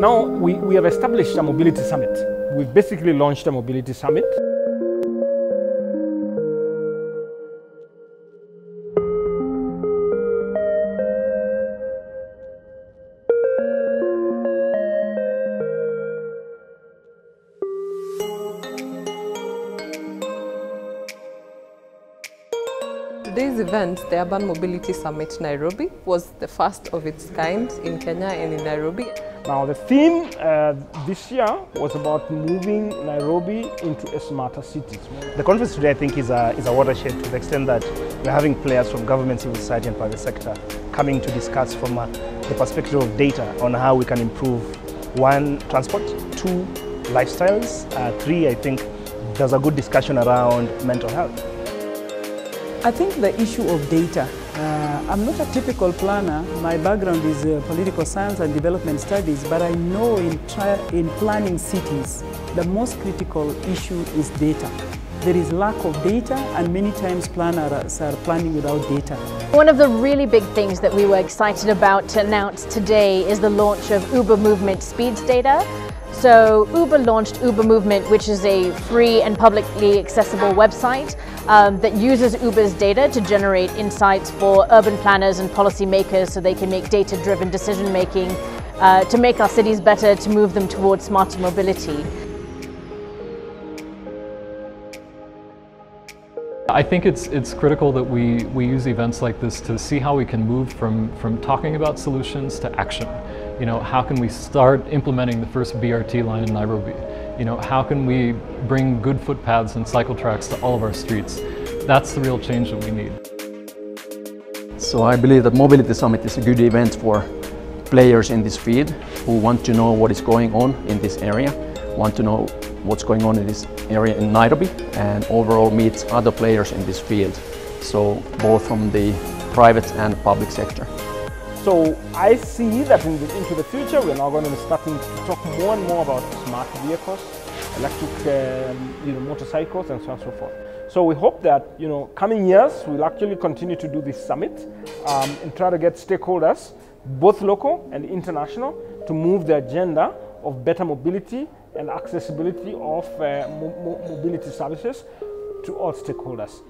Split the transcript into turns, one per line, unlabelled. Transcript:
Now we have established a mobility summit. We've basically launched a mobility summit.
Today's event, the Urban Mobility Summit Nairobi, was the first of its kind in Kenya and in Nairobi.
Now the theme this year was about moving Nairobi into a smarter city.
The conference today, I think, is a watershed to the extent that we're having players from government, civil society and private sector coming to discuss from the perspective of data on how we can improve, one, transport, two, lifestyles, three, I think there's a good discussion around mental health.
I think the issue of data, I'm not a typical planner. My background is political science and development studies, but I know in planning cities, the most critical issue is data. There is lack of data, and many times planners are planning without data.
One of the really big things that we were excited about to announce today is the launch of Uber Movement Speeds data. So Uber launched Uber Movement, which is a free and publicly accessible website that uses Uber's data to generate insights for urban planners and policymakers so they can make data-driven decision-making to make our cities better, to move them towards smarter mobility.
I think it's critical that we use events like this to see how we can move from talking about solutions to action. You know, how can we start implementing the first BRT line in Nairobi? You know, how can we bring good footpaths and cycle tracks to all of our streets? That's the real change that we need.
So I believe that Mobility Summit is a good event for players in this field who want to know what is going on in this area, want to know what's going on in this area in Nairobi, and overall meet other players in this field. So both from the private and public sector.
So I see that into the future we're now going to be starting to talk more and more about smart vehicles, electric motorcycles and so on and so forth. So we hope that coming years we'll actually continue to do this summit and try to get stakeholders, both local and international, to move the agenda of better mobility and accessibility of mobility services to all stakeholders.